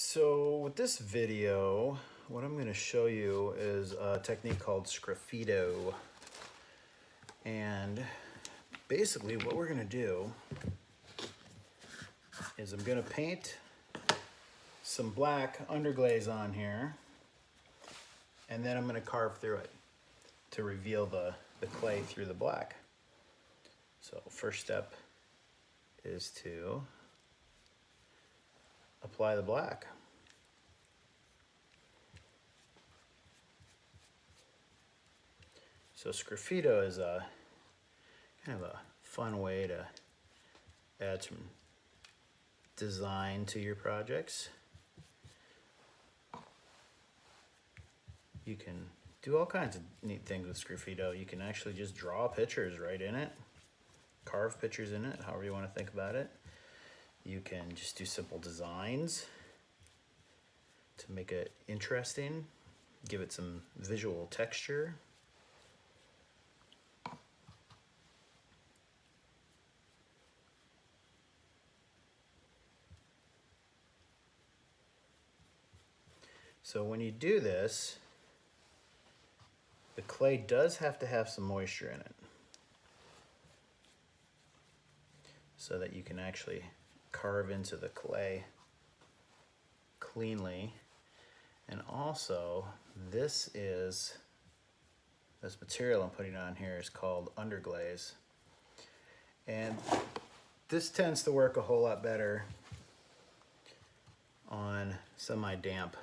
So with this video, what I'm going to show you is a technique called Scrafito. And basically what we're going to do is I'm going to paint some black underglaze on here, and then I'm going to carve through it to reveal the clay through the black. So first step is to apply the black. So Scrafito is a kind of a fun way to add some design to your projects. You can do all kinds of neat things with Scrafito. You can actually just draw pictures right in it, carve pictures in it, however you want to think about it. You can just do simple designs to make it interesting, give it some visual texture. So when you do this, the clay does have to have some moisture in it so that you can actually carve into the clay cleanly. And also, this material I'm putting on here is called underglaze. And this tends to work a whole lot better on semi-damp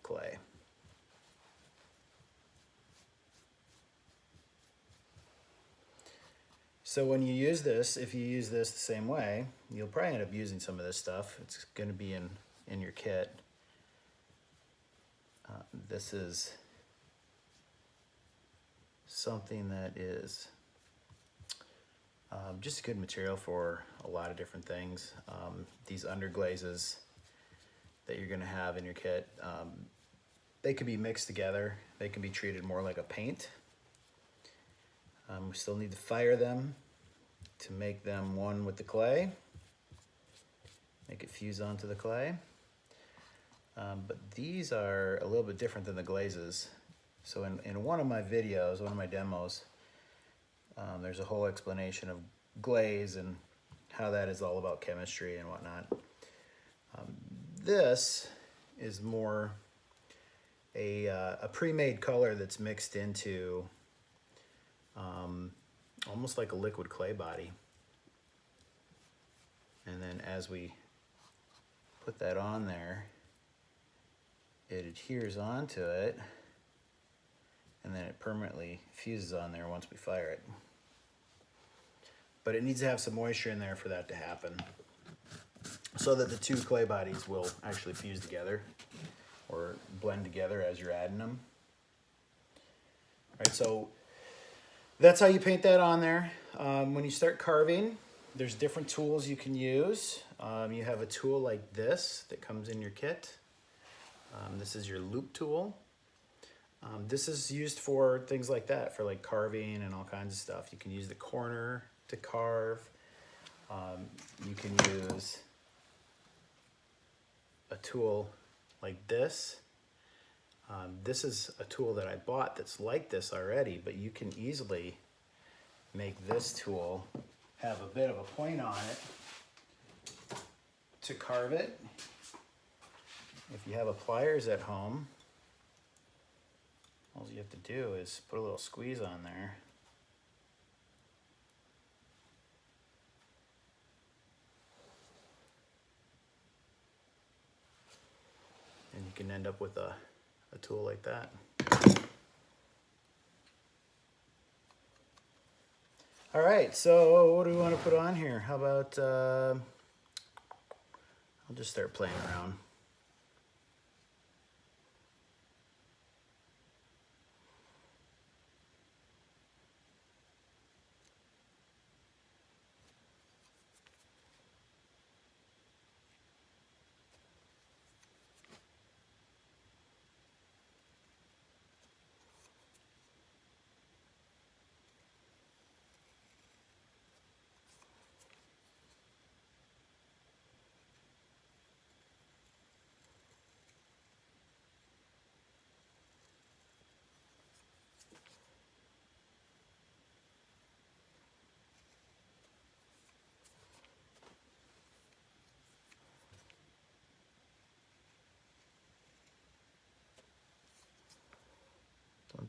clay. So when you use this, if you use this the same way, you'll probably end up using some of this stuff. It's going to be in your kit. This is something that is just a good material for a lot of different things. These underglazes that you're going to have in your kit, they can be mixed together. They can be treated more like a paint. We still need to fire them to make them one with the clay, make it fuse onto the clay. But these are a little bit different than the glazes. So in one of my videos, one of my demos, there's a whole explanation of glaze and how that is all about chemistry and whatnot. This is more a pre-made color that's mixed into almost like a liquid clay body. And then as we put that on there, it adheres onto it, and then it permanently fuses on there once we fire it. But it needs to have some moisture in there for that to happen, so that the two clay bodies will actually fuse together or blend together as you're adding them. All right, so that's how you paint that on there. When you start carving, there's different tools you can use. You have a tool like this that comes in your kit. This is your loop tool. This is used for things like that, for like carving and all kinds of stuff. You can use the corner to carve. You can use a tool like this. This is a tool that I bought that's like this already, but you can easily make this tool have a bit of a point on it to carve it. If you have a pliers at home, all you have to do is put a little squeeze on there. And you can end up with a tool like that. All right, so what do we want to put on here? How about, I'll just start playing around.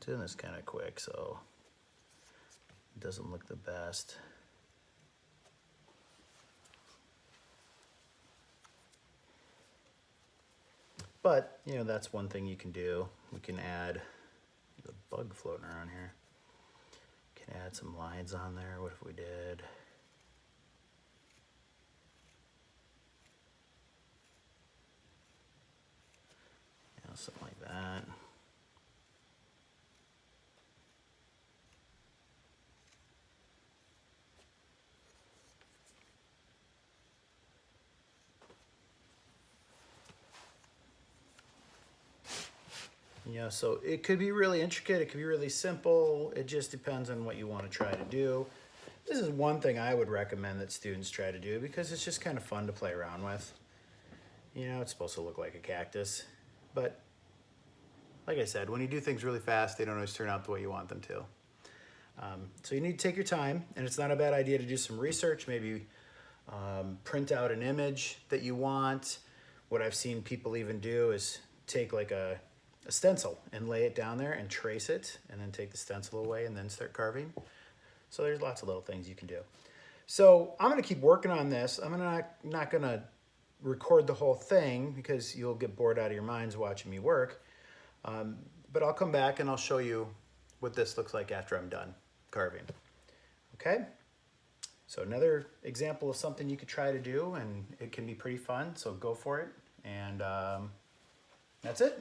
doing this kind of quick, so it doesn't look the best. But, you know, that's one thing you can do. We can add the bug floating around here. Can add some lines on there. What if we did? You know, something like that. You know, so it could be really intricate, it could be really simple, it just depends on what you want to try to do. This is one thing I would recommend that students try to do because it's just kind of fun to play around with. You know, it's supposed to look like a cactus, but like I said, when you do things really fast, they don't always turn out the way you want them to. So you need to take your time, and it's not a bad idea to do some research, maybe print out an image that you want. What I've seen people even do is take like a stencil and lay it down there and trace it, and then take the stencil away and then start carving. So there's lots of little things you can do. So I'm gonna keep working on this. I'm not gonna record the whole thing because you'll get bored out of your minds watching me work. But I'll come back and I'll show you what this looks like after I'm done carving. Okay? So another example of something you could try to do, and it can be pretty fun, so go for it. And that's it.